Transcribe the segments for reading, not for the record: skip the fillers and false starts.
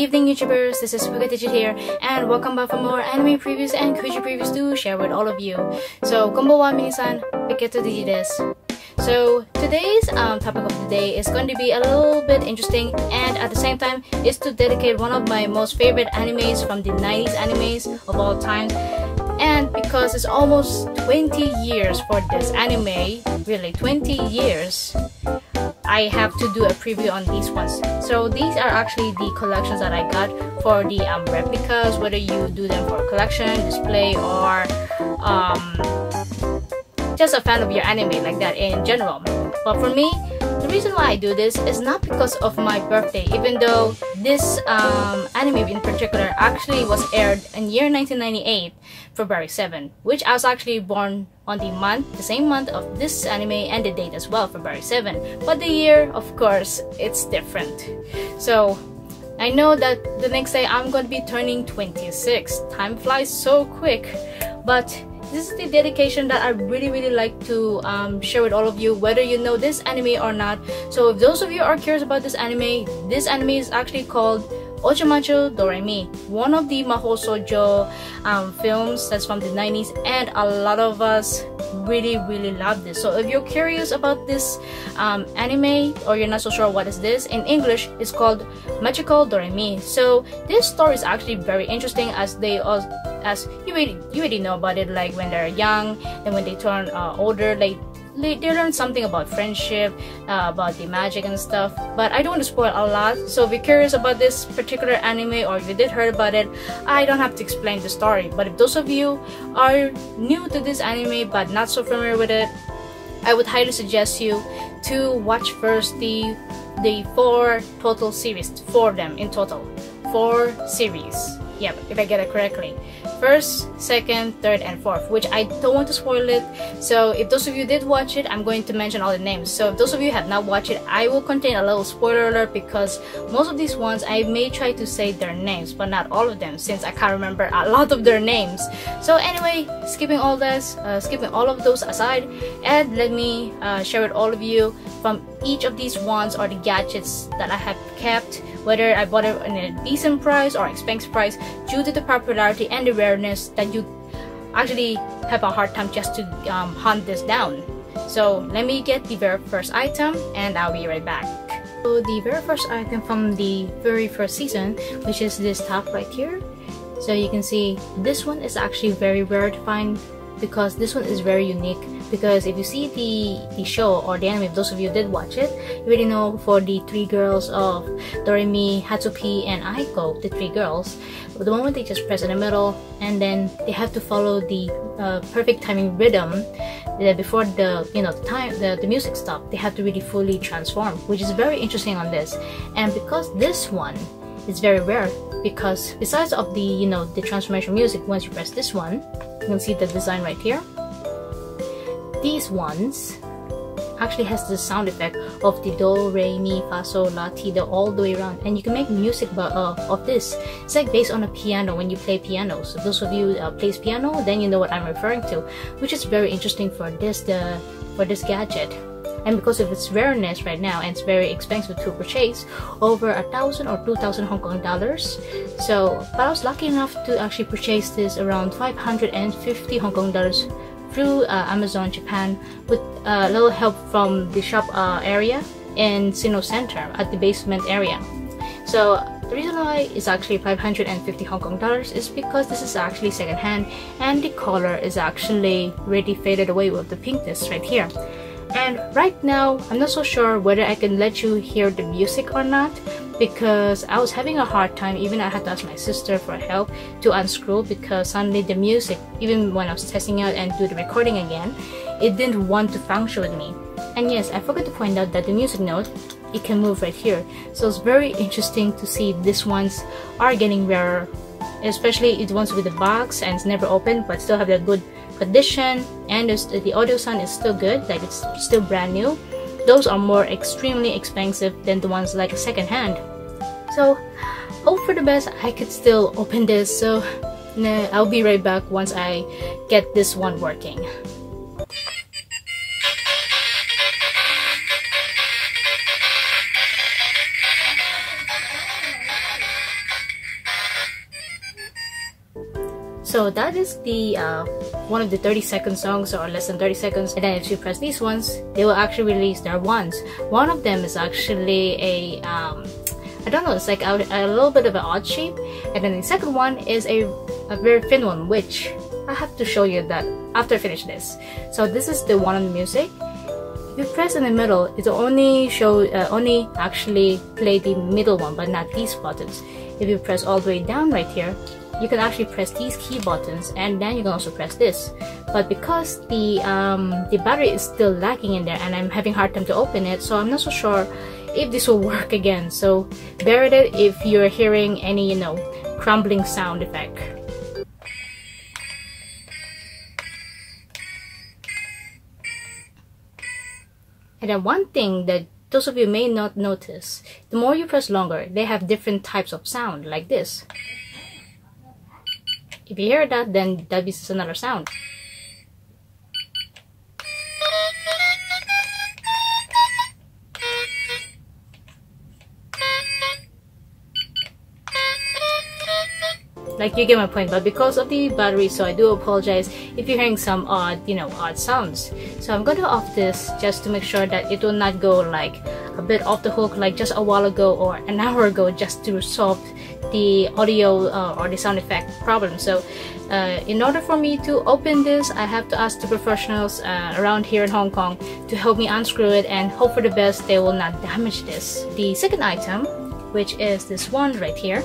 evening, YouTubers. This is Pokediged here, and welcome back for more anime previews and Kuji previews to share with all of you. So, konbanwa minasan, Pokediged desu. So, today's topic of the day is going to be a little bit interesting, and at the same time, is to dedicate one of my most favorite animes from the 90s animes of all time. And because it's almost 20 years for this anime, really 20 years, I have to do a preview on these ones. So these are actually the collections that I got for the replicas, whether you do them for collection, display, or just a fan of your anime like that in general. But for me, the reason why I do this is not because of my birthday, even though this anime in particular actually was aired in year 1998, February 7, which I was actually born on the same month of this anime, and the date as well, February 7. But the year, of course, it's different. So I know that the next day I'm going to be turning 26. Time flies so quick, but this is the dedication that I really like to share with all of you, whether you know this anime or not. So if those of you are curious about this anime is actually called Ojamajo Doremi, one of the Maho Shoujo films that's from the 90s, and a lot of us really love this. So if you're curious about this anime, or you're not so sure what is this, in English it's called Magical Doremi. So this story is actually very interesting, as you already know about it, like when they're young and when they turn older, they learn something about friendship, about the magic and stuff. But I don't want to spoil a lot, so if you're curious about this particular anime, or if you did heard about it, I don't have to explain the story. But if those of you are new to this anime but not so familiar with it, I would highly suggest you to watch first the 4 total series, 4 of them in total, 4 series. Yep, if I get it correctly. First, second, third, and fourth, which I don't want to spoil it. So if those of you did watch it, I'm going to mention all the names. So if those of you have not watched it, I will contain a little spoiler alert, because most of these ones I may try to say their names, but not all of them, since I can't remember a lot of their names. So anyway, skipping all of those aside, and let me share with all of you from each of these ones, or the gadgets that I have kept, whether I bought it in a decent price or expensive price, due to the popularity and the rareness that you actually have a hard time just to hunt this down. So let me get the very first item, and I'll be right back. So the very first item from the very first season, which is this top right here. So you can see this one is actually very rare to find, because this one is very unique. Because if you see the show or the anime, if those of you did watch it, you already know for the 3 girls of Doremi, Hatsuki, and Aiko, the 3 girls, the moment they just press in the middle, and then they have to follow the perfect timing rhythm before the music stops, they have to really fully transform, which is very interesting on this. And because this one is very rare, because besides of the transformation music, once you press this one, you can see the design right here. These ones actually has the sound effect of the do, re, mi, fa, sol, la, ti, do, all the way around, and you can make music of this. It's like based on a piano when you play piano. So those of you plays piano, then you know what I'm referring to, which is very interesting for this gadget. And because of its rareness right now, and it's very expensive to purchase, over 1,000 or 2,000 Hong Kong dollars. So, but I was lucky enough to actually purchase this around 550 Hong Kong dollars through Amazon Japan, with a little help from the shop area in Sino Center at the basement area. So the reason why it's actually 550 Hong Kong dollars is because this is actually secondhand, and the color is actually really faded away with the pinkness right here. And right now, I'm not so sure whether I can let you hear the music or not, because I was having a hard time. Even I had to ask my sister for help to unscrew, because suddenly the music, even when I was testing out and do the recording again, it didn't want to function with me. And yes, I forgot to point out that the music note, it can move right here. So it's very interesting to see these ones are getting rarer, especially the ones with the box and it's never open but still have that good condition, and the audio sound is still good, like it's still brand new. Those are more extremely expensive than the ones like second hand. So hope for the best I could still open this. So I'll be right back once I get this one working. So that is the one of the 30-second songs, or less than 30 seconds. And then if you press these ones, they will actually release their ones. One of them is actually a I don't know, it's like a little bit of an odd shape. And then the second one is a very thin one, which I have to show you that after I finish this. So this is the one on the music. If you press in the middle, it will only show, only actually play the middle one, but not these buttons. If you press all the way down right here, you can actually press these key buttons, and then you can also press this. But because the battery is still lacking in there, and I'm having a hard time to open it, so I'm not so sure if this will work again. So bear with it if you're hearing any, you know, crumbling sound effect. And then one thing that those of you may not notice, the more you press longer, they have different types of sound, like this. If you hear that, then that is another sound. Like, you get my point. But because of the battery, so I do apologize if you're hearing some odd, you know, odd sounds. So I'm going to off this just to make sure that it will not go like a bit off the hook like just a while ago or an hour ago, just to solve the audio or the sound effect problem. So in order for me to open this, I have to ask the professionals around here in Hong Kong to help me unscrew it, and hope for the best they will not damage this. The second item, which is this one right here,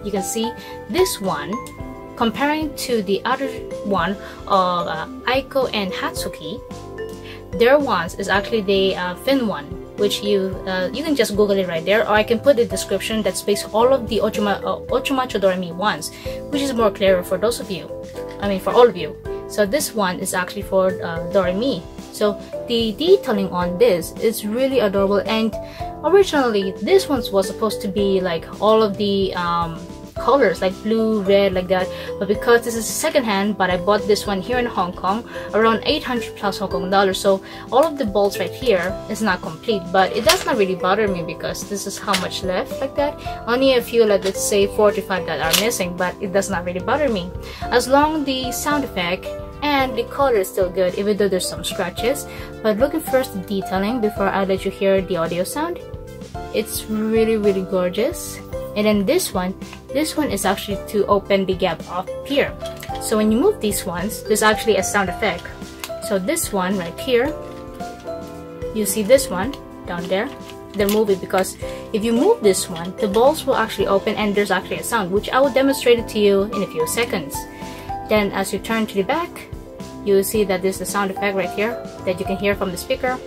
you can see this one, comparing to the other one of Aiko and Hatsuki, their ones is actually the thin one, which you can just Google it right there, or I can put the description that speaks all of the Ojamajo Doremi ones, which is more clearer for those of you, I mean for all of you. So this one is actually for Doremi. So the detailing on this is really adorable, and originally this one was supposed to be like all of the colors, like blue, red, like that, but because this is secondhand, but I bought this one here in Hong Kong around 800 plus Hong Kong dollars, so all of the bolts right here is not complete. But it does not really bother me because this is how much left, like that, only a few, like let's say 4 to 5 that are missing, but it does not really bother me as long the sound effect and the color is still good, even though there's some scratches. But looking first at detailing before I let you hear the audio sound, it's really gorgeous. And then this one is actually to open the gap up here. So when you move these ones, there's actually a sound effect. So this one right here, you see this one down there, then move it, because if you move this one, the balls will actually open and there's actually a sound, which I will demonstrate it to you in a few seconds. Then as you turn to the back, you will see that there's the sound effect right here that you can hear from the speaker.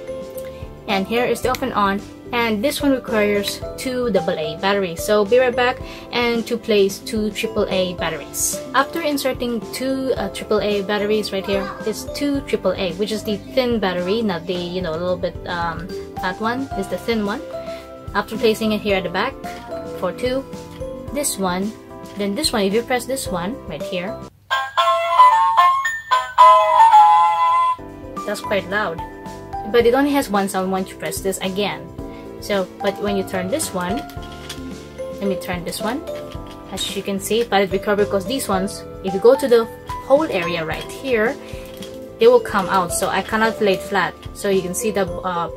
And here is the off and on. And this one requires 2 AA batteries. So be right back and to place 2 AAA batteries. After inserting 2 AAA batteries right here, it's 2 AAA, which is the thin battery, not the, you know, a little bit fat one, is the thin one. After placing it here at the back for 2, this one, then this one, if you press this one right here, that's quite loud, but it only has one sound once you press this again. So, but when you turn this one, let me turn this one, as you can see, but it recovered, because these ones, if you go to the whole area right here, they will come out, so I cannot lay it flat. So you can see the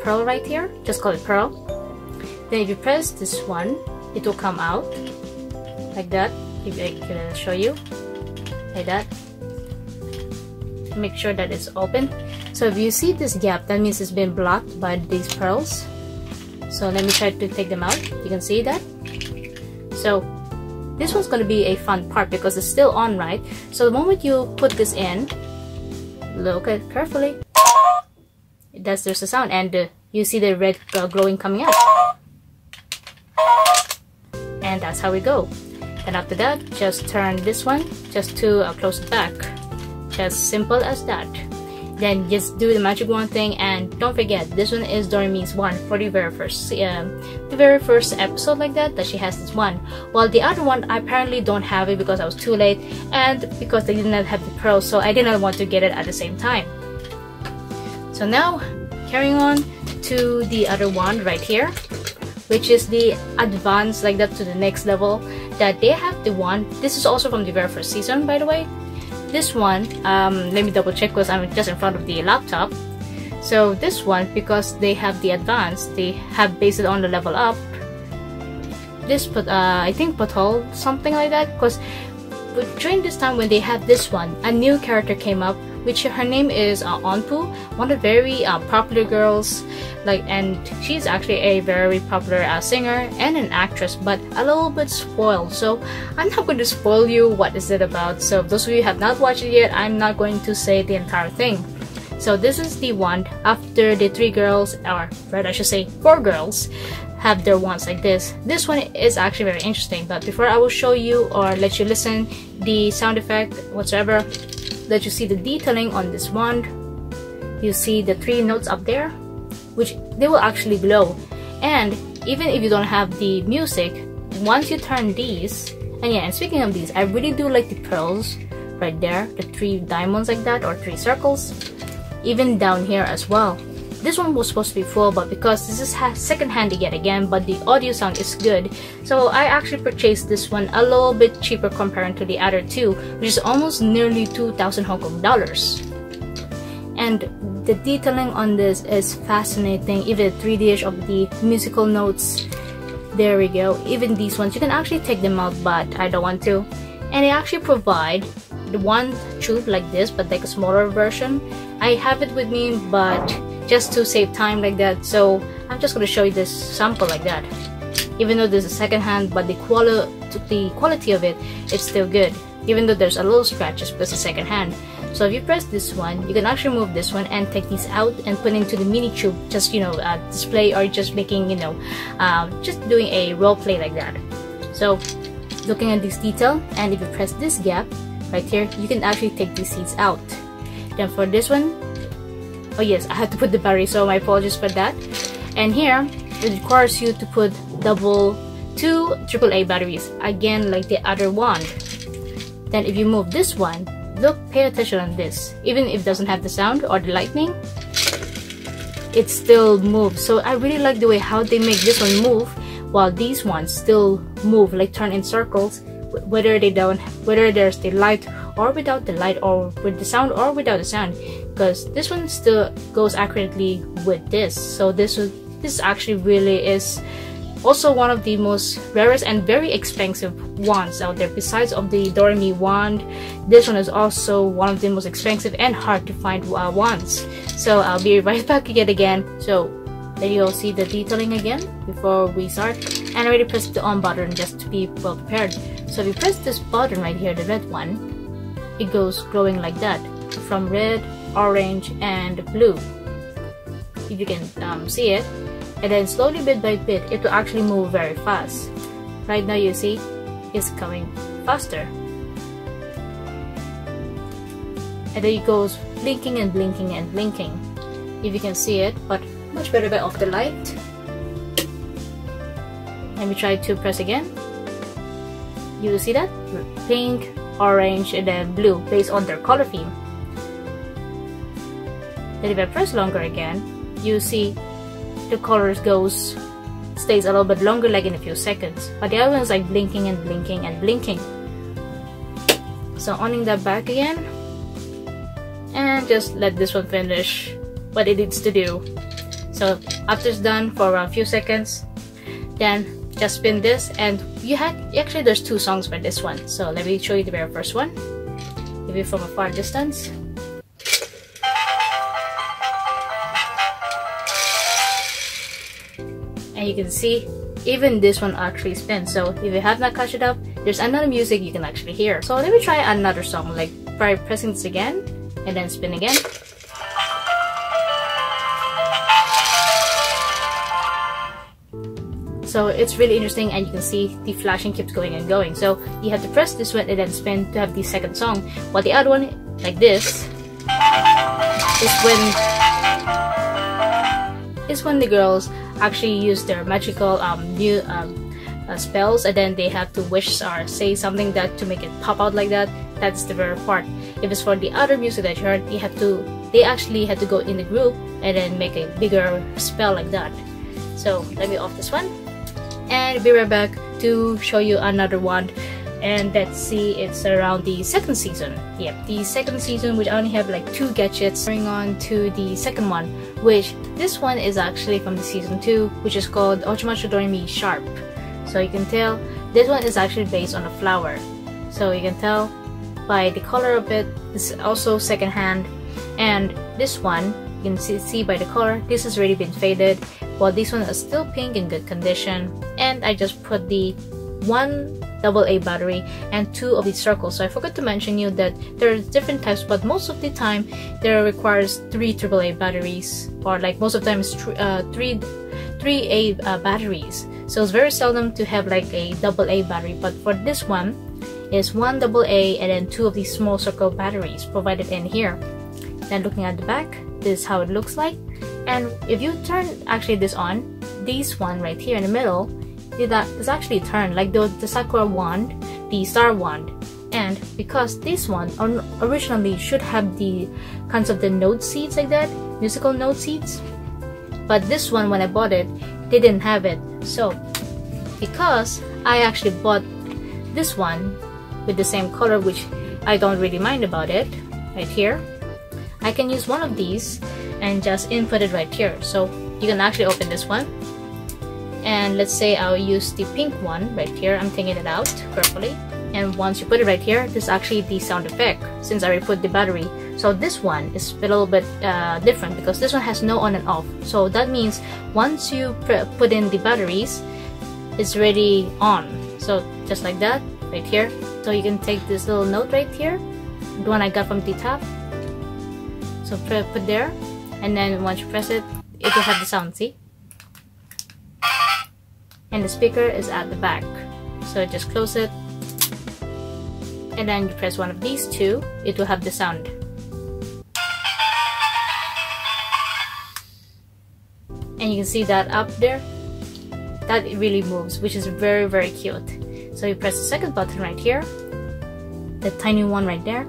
pearl right here, just call it pearl. Then if you press this one, it will come out like that. If I can show you like that, make sure that it's open. So if you see this gap, that means it's been blocked by these pearls. So let me try to take them out. You can see that. So this one's going to be a fun part because it's still on, right? So the moment you put this in, look at it carefully, there's a sound, and you see the red glowing coming out, and that's how we go. And after that, just turn this one just to close it back. Just simple as that. Then just do the magic wand thing, and don't forget, this one is Doremi's one for the very first episode, like that she has this one. While the other one, I apparently don't have it because I was too late, and because they did not have the pearl, so I did not want to get it at the same time. So now, carrying on to the other one right here, which is the advanced, like that, to the next level. that they have the one. This is also from the very first season, by the way. This one, let me double check because I'm just in front of the laptop. So this one, because they have the advanced, they have based it on the level up. This, I think Patol, something like that, because during this time when they had this one, a new character came up, which her name is Onpu, one of the very popular girls, and she's actually a very popular singer and an actress, but a little bit spoiled. So I'm not going to spoil you what is it about. So those of you who have not watched it yet, I'm not going to say the entire thing. So this is the one after the 3 girls, or rather I should say 4 girls, have their wands like this. This one is actually very interesting, but before I will show you or let you listen the sound effect whatsoever, let you see the detailing on this wand. You see the 3 notes up there, which they will actually glow. And even if you don't have the music, once you turn these, and yeah, and speaking of these, I really do like the pearls right there, the 3 diamonds like that, or 3 circles, even down here as well. This one was supposed to be full, but because this is second-hand yet again, but the audio sound is good, so I actually purchased this one a little bit cheaper compared to the other 2, which is almost nearly 2,000 Hong Kong dollars. And the detailing on this is fascinating. Even the 3D of the musical notes, there we go. Even these ones, you can actually take them out, but I don't want to. And they actually provide the one tube like this, but like a smaller version. I have it with me, but just to save time like that, so I'm just going to show you this sample like that. Even though this is second hand, but the quality of it, it's still good, even though there's a little scratches because it's second hand. So if you press this one, you can actually move this one and take these out and put into the mini tube, just display, or just making just doing a role play like that. So looking at this detail, and if you press this gap right here, you can actually take these seeds out. Then for this one, oh yes, I had to put the battery, so my apologies for that. And here, it requires you to put 2 AAA batteries, again like the other wand. Then if you move this one, look, pay attention on this. Even if it doesn't have the sound or the lightning, it still moves. So I really like the way how they make this one move, while these ones still move, like turn in circles, whether there's the light or without the light, or with the sound or without the sound, because this one still goes accurately with this. So this actually really is also one of the most rarest and very expensive wands out there. Besides of the Doremi wand, this one is also one of the most expensive and hard to find wands. So I'll be right back again. So there you all see the detailing again before we start. And I already pressed the on button just to be well prepared. So if you press this button right here, the red one, it goes glowing like that, from red, orange, and blue, if you can see it. And then slowly, bit by bit, it will actually move very fast. Right now you see it's coming faster, and then it goes blinking and blinking and blinking, if you can see it, but much better by off the light. Let me try to press again. You will see that pink, orange, and then blue based on their color theme. Then if I press longer again, you see the colors stays a little bit longer, like in a few seconds, but the other one's like blinking and blinking and blinking. So owning that back again, and just let this one finish what it needs to do. So after it's done for a few seconds, then just spin this, and actually there's 2 songs for this one. So let me show you the very first one, maybe from a far distance. And you can see even this one actually spins. So if you have not catch it up, there's another music you can actually hear. So let me try another song, like by pressing this again and then spin again. So it's really interesting, and you can see the flashing keeps going and going. So you have to press this one and then spin to have the second song. While the other one, like this, is when the girls actually use their magical spells, and then they have to wish or say something that to make it pop out like that. That's the very part. If it's for the other music that you heard, they actually had to go in the group and then make a bigger spell like that. So let me off this one and be right back to show you another one, and let's see, it's around the second season. Yep, the second season, which I only have like 2 gadgets. Going on to the second one, which this one is actually from the season 2, which is called Ojamajo Doremi Sharp. So you can tell this one is actually based on a flower. So you can tell by the color of it. This is also second hand, and this one you can see by the color, this has already been faded, while this one is still pink in good condition. And I just put the 1 AA battery and 2 of these circles. So I forgot to mention you that there are different types, but most of the time there requires 3 AAA batteries, or like most of the time it's 3A batteries. So it's very seldom to have like a AA battery, but for this one is 1 AA and then 2 of these small circle batteries provided in here. Then looking at the back, this is how it looks like. And if you turn actually this on, this one right here in the middle, is actually turned like the Sakura wand, the star wand. And because this one originally should have the kinds of the note seeds like that, musical note seeds, but this one when I bought it, they didn't have it. So because I actually bought this one with the same color, which I don't really mind about it, right here, I can use one of these and just input it right here. So you can actually open this one, and let's say I'll use the pink one right here. I'm taking it out carefully, and once you put it right here, this is actually the sound effect since I already put the battery. So this one is a little bit different because this one has no on and off. So that means once you put in the batteries, it's already on. So just like that right here. So you can take this little note right here, the one I got from the top. So put there, and then once you press it, it will have the sound, see? And the speaker is at the back. So just close it, and then you press one of these two, it will have the sound. And you can see that up there, that it really moves, which is very, very cute. So you press the second button right here, the tiny one right there.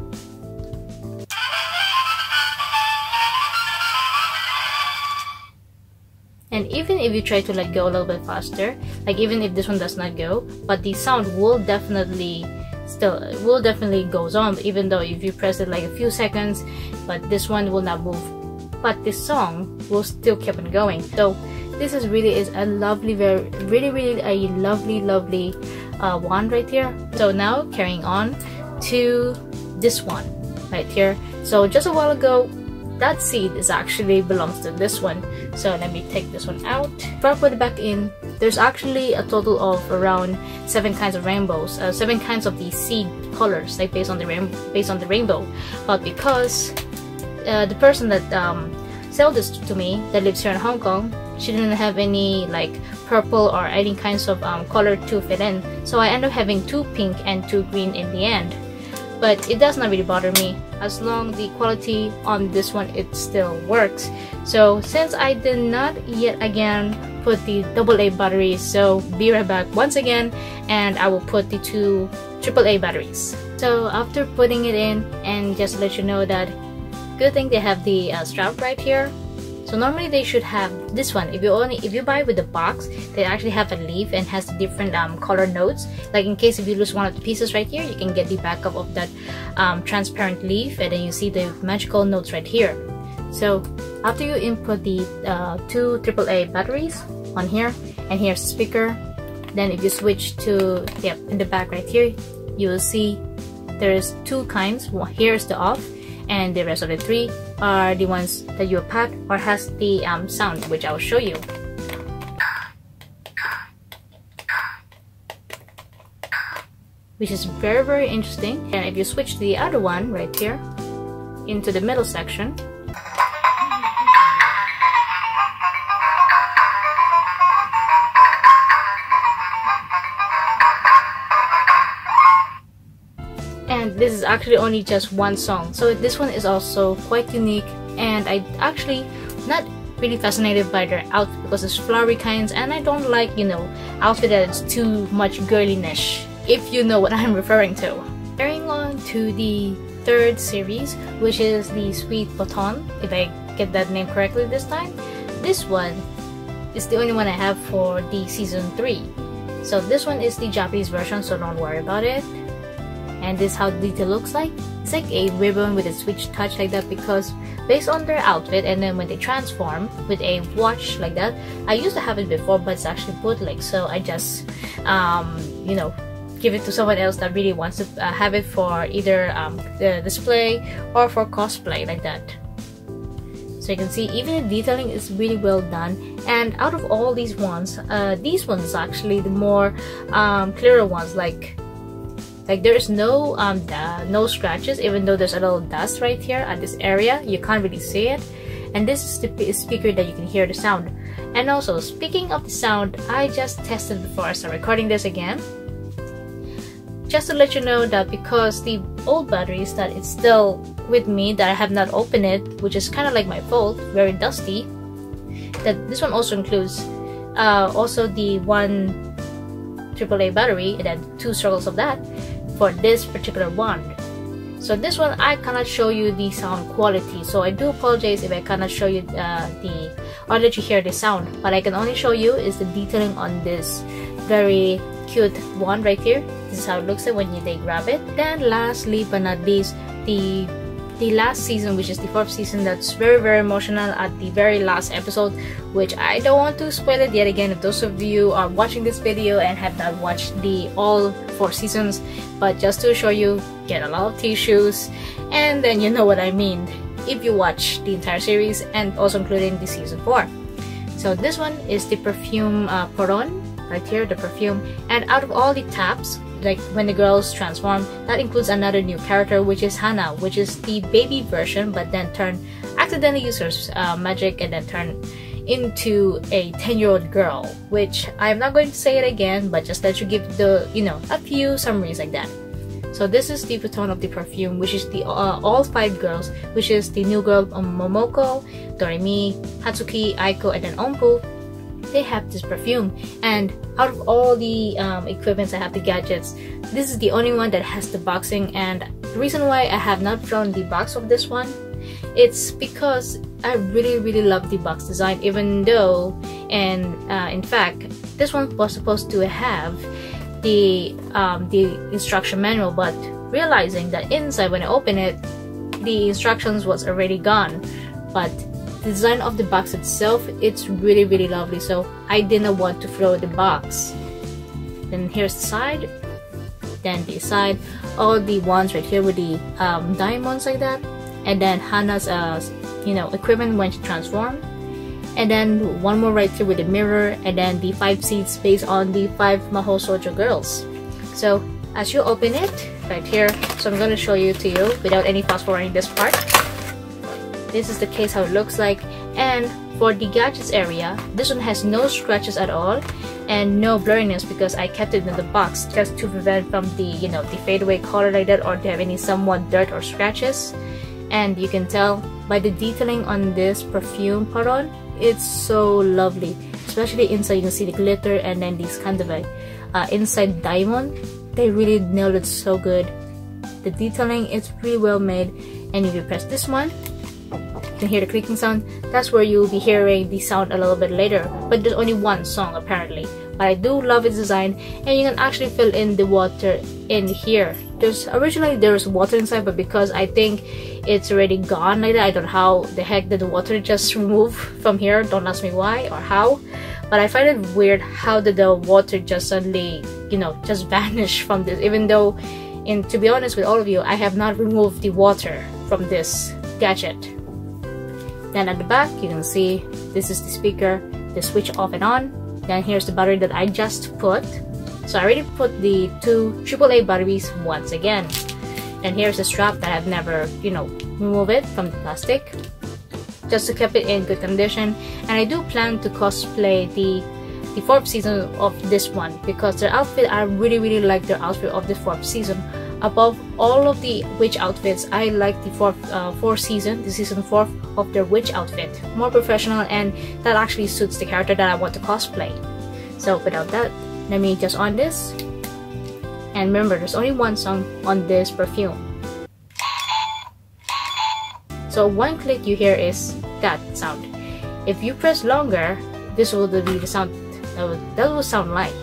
And even if you try to let go a little bit faster, like even if this one does not go, but the sound will definitely goes on, even though if you press it like a few seconds, but this one will not move, but this song will still keep on going. So this is really a lovely, really a lovely wand right here. So now carrying on to this one right here. So just a while ago, that seed is actually belongs to this one. So let me take this one out. Before I put it back in, there's actually a total of around 7 kinds of rainbows, 7 kinds of these seed colors, like based on the rainbow. But because the person that sold this to me, that lives here in Hong Kong, she didn't have any like purple or any kinds of color to fit in. So I ended up having 2 pink and 2 green in the end. But it does not really bother me as long the quality on this one, it still works. So since I did not yet again put the AA batteries, so be right back once again, and I will put the 2 AAA batteries. So after putting it in, and just to let you know that good thing they have the strap right here. So normally they should have this one. If you buy with the box, they actually have a leaf and has different color notes. Like in case if you lose one of the pieces right here, you can get the backup of that transparent leaf, and then you see the magical notes right here. So after you input the 2 AAA batteries on here, and here's the speaker, then if you switch to in the back right here, you will see there's 2 kinds. Here's the off, and the rest of the 3 are the ones that you pack or has the sound, which I will show you. Which is very, very interesting. And if you switch to the other one right here into the middle section, and this is actually only just one song, so this one is also quite unique. And I actually not really fascinated by their outfit because it's flowery kinds, and I don't like, you know, outfit that's too much girliness, if you know what I'm referring to. Carrying on to the 3rd series, which is the Sweet Baton, if I get that name correctly this time. This one is the only one I have for the season 3. So this one is the Japanese version, so don't worry about it. And this is how the detail looks like. It's like a ribbon with a switch touch like that, because based on their outfit, and then when they transform with a watch like that. I used to have it before, but it's actually bootleg, so I just you know, give it to someone else that really wants to have it for either the display or for cosplay like that. So you can see even the detailing is really well done. And out of all these ones is actually the more clearer ones. Like there is no no scratches, even though there's a little dust right here at this area. You can't really see it. And this is the speaker that you can hear the sound. And also, speaking of the sound, I just tested before I started recording this again. Just to let you know that because the old batteries that it's still with me, that I have not opened it, which is kind of like my fault, very dusty, that this one also includes also the one AAA battery and then 2 circles of that for this particular one. So this one I cannot show you the sound quality, so I do apologize if I cannot show you or let you hear the sound. But I can only show you is the detailing on this very cute one right here. This is how it looks like when they grab it. Then lastly but not least, the last season, which is the 4th season, that's very emotional at the very last episode, which I don't want to spoil it yet again if those of you are watching this video and have not watched the all 4 seasons. But just to show you, get a lot of tissues, and then you know what I mean if you watch the entire series, and also including the season 4. So this one is the perfume Poron right here, the perfume. And out of all the taps, like when the girls transform, that includes another new character, which is Hana, which is the baby version, but then accidentally uses magic and then turn into a 10-year-old girl, which I'm not going to say it again, but just let you give the, you know, a few summaries like that. So this is the tone of the perfume, which is the all 5 girls, which is the new girl Momoko, Doremi, Hatsuki, Aiko, and then Ompu. They have this perfume, and out of all the equipments I have, the gadgets, this is the only one that has the boxing. And the reason why I have not drawn the box of this one, it's because I really love the box design, even though, and in fact, this one was supposed to have the instruction manual, but realizing that inside when I open it, the instructions was already gone. But the design of the box itself, it's really lovely, so I didn't want to throw the box. Then here's the side, then the side, all the ones right here with the diamonds like that, and then Hana's you know, equipment when she transformed, and then one more right here with the mirror, and then the 5 seeds based on the 5 Maho Sojo girls. So as you open it right here, so I'm going to show you to you without any fast forwarding this part. This is the case how it looks like. And for the gadgets area, this one has no scratches at all and no blurriness, because I kept it in the box just to prevent from the, you know, the fade away color like that, or to have any somewhat dirt or scratches. And you can tell by the detailing on this perfume Poron, it's so lovely, especially inside. You can see the glitter and then these kind of like inside diamond. They really nailed it so good. The detailing is really well made. And if you press this one, you can hear the clicking sound. That's where you'll be hearing the sound a little bit later, but there's only one song apparently. But I do love its design, and you can actually fill in the water in here. Originally there was water inside, but because I think it's already gone like that, I don't know how the heck did the water just remove from here. Don't ask me why or how, but I find it weird how did the water just suddenly, you know, just vanish from this, even though, and to be honest with all of you, I have not removed the water from this gadget. Then at the back, you can see this is the speaker, the switch off and on. Then here's the battery that I just put. So I already put the 2 AAA batteries once again. And here's the strap that I've never, you know, remove it from the plastic, just to keep it in good condition. And I do plan to cosplay the 4th season of this one, because their outfit, I really like their outfit of the 4th season. Above all of the witch outfits, I like the 4th season, the season 4 of their witch outfit. More professional, and that actually suits the character that I want to cosplay. So without that, let me just on this. And remember, there's only one song on this perfume. So one click you hear is that sound. If you press longer, this will be the sound that will sound like.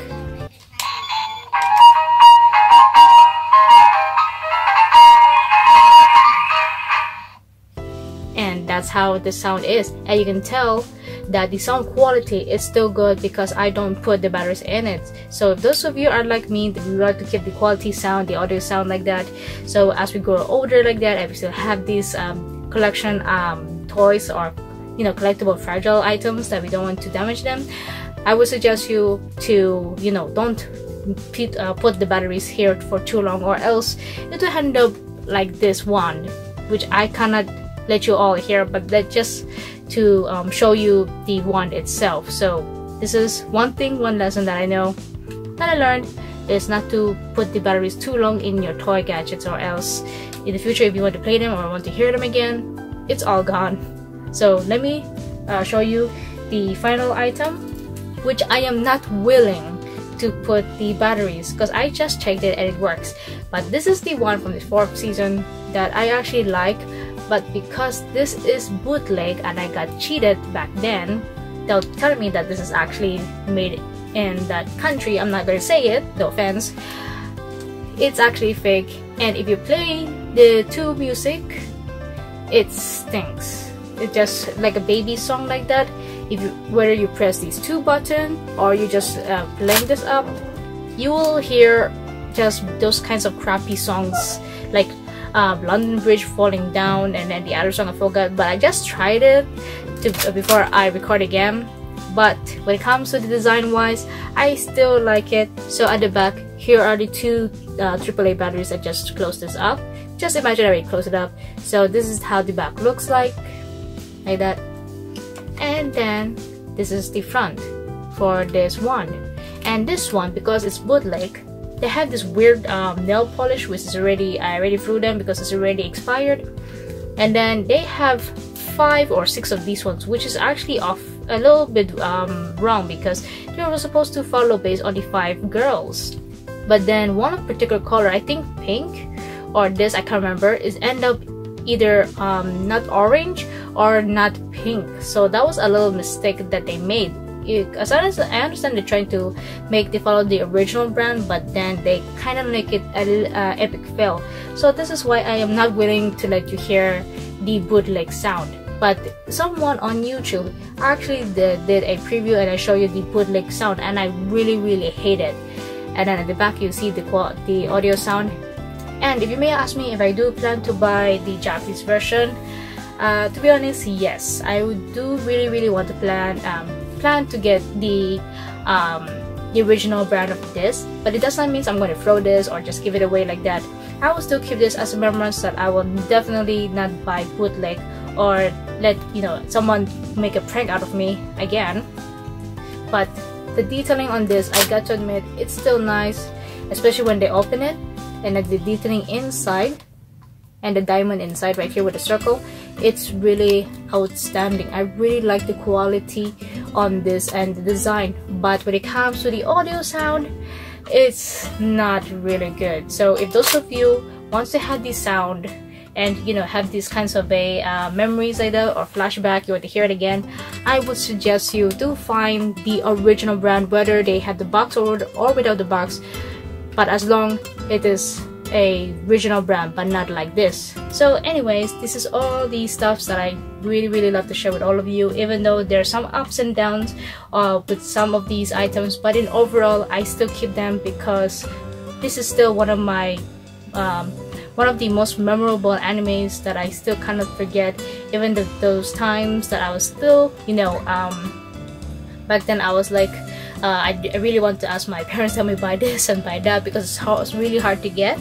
that's how the sound is, and you can tell that the sound quality is still good because I don't put the batteries in it. So if those of you are like me, that we like to keep the quality sound, the audio sound like that, so as we grow older like that, and we still have these collection toys or collectible fragile items that we don't want to damage them, I would suggest you to don't put the batteries here for too long, or else it will end up like this one, which I cannot let you all hear, but that just to show you the wand itself. So this is one lesson that I know that I learned, is not to put the batteries too long in your toy gadgets, or else in the future if you want to play them or want to hear them again, it's all gone. So let me show you the final item, which I am not willing to put the batteries because I just checked it and it works. But this is the one from the 4th season that I actually like, but because this is bootleg and I got cheated back then, they'll tell me that this is actually made in that country. I'm not gonna say it, no offense. It's actually fake, and if you play the 2 music, it stinks. It's just like a baby song like that. Whether you press these 2 buttons or you just playing this up, you will hear just those kinds of crappy songs like London Bridge falling down, and then the other song I forgot, but I just tried it before I record again. But when it comes to the design wise, I still like it. So at the back, here are the 2 AAA batteries. I just close this up. Just imagine I close it up. So this is how the back looks like that. And then this is the front for this one. And this one, because it's bootleg, they have this weird nail polish, which is I already threw them because it's already expired. And then they have 5 or 6 of these ones, which is actually off a little bit wrong, because they were supposed to follow based on the 5 girls. But then one of particular color, I think pink or this, I can't remember, is end up either not orange or not pink. So that was a little mistake that they made. As I understand, they're trying to follow the original brand, but then they kind of make it a little epic fail. So this is why I am not willing to let you hear the bootleg sound. But someone on YouTube actually did a preview and I show you the bootleg sound, and I really hate it. And then at the back you see the audio sound. And if you may ask me if I do plan to buy the Japanese version, to be honest, yes, I do really want to plan to get the original brand of this, but it does not mean I'm going to throw this or just give it away like that. I will still keep this as a remembrance that I will definitely not buy bootleg or let someone make a prank out of me again. But the detailing on this, I got to admit, it's still nice, especially when they open it, and like the detailing inside and the diamond inside right here with the circle, it's really outstanding. I really like the quality on this and the design, but when it comes to the audio sound, it's not really good. So if those of you wants to have the sound and have these kinds of memories like that or flashback, you want to hear it again, I would suggest you to find the original brand, whether they have the box or without the box, but as long it is a original brand, but not like this. So anyways, this is all the stuffs that I really love to share with all of you, even though there are some ups and downs with some of these items, but in overall I still keep them because this is still one of my one of the most memorable animes that I still cannot forget, even those times that I was still back then I was like I really want to ask my parents to help me buy this and buy that because it's really hard to get.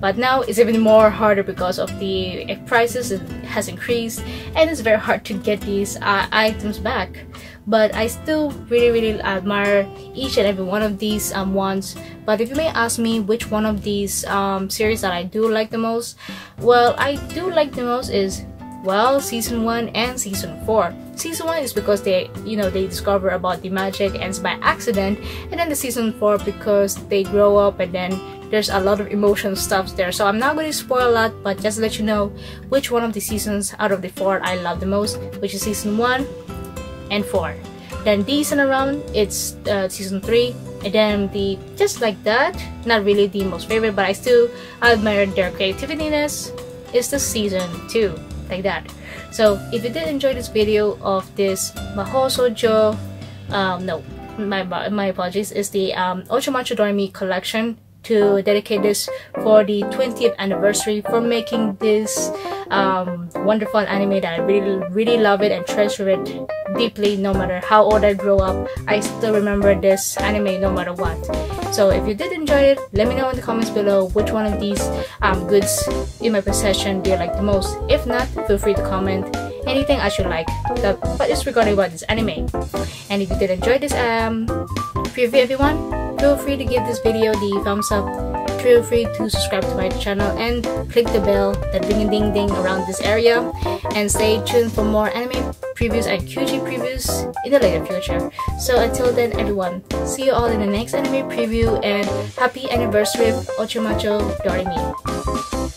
But now it's even more harder because of the prices. It has increased and it's very hard to get these items back. But I still really admire each and every one of these ones. But if you may ask me which one of these series that I do like the most, well, I do like the most is, well, season 1 and season 4. Season 1 is because they discover about the magic ends by accident, and then the season 4 because they grow up and then there's a lot of emotional stuff there. So I'm not going to spoil a lot, but just to let you know which one of the seasons out of the 4 I love the most, which is season 1 and 4. Then Decent Around, it's season 3, and then just like that, not really the most favorite, but I still admire their creativeness, is the season 2. like that. So if you did enjoy this video of this Maho Shoujo, no, my apologies, is the Ojamajo Doremi collection, to dedicate this for the 20th anniversary, for making this wonderful anime that I really love it and treasure it deeply. No matter how old I grow up, I still remember this anime no matter what. So if you did enjoy it, let me know in the comments below which one of these goods in my possession do you like the most. If not, feel free to comment anything I should like but it's regarding about this anime. And if you did enjoy this preview, everyone, feel free to give this video the thumbs up. Feel free to subscribe to my channel and click the bell, that ding ding ding around this area, and stay tuned for more anime previews and Kuji previews in the later future. So until then, everyone, see you all in the next anime preview, and happy anniversary of Ojamajo Doremi.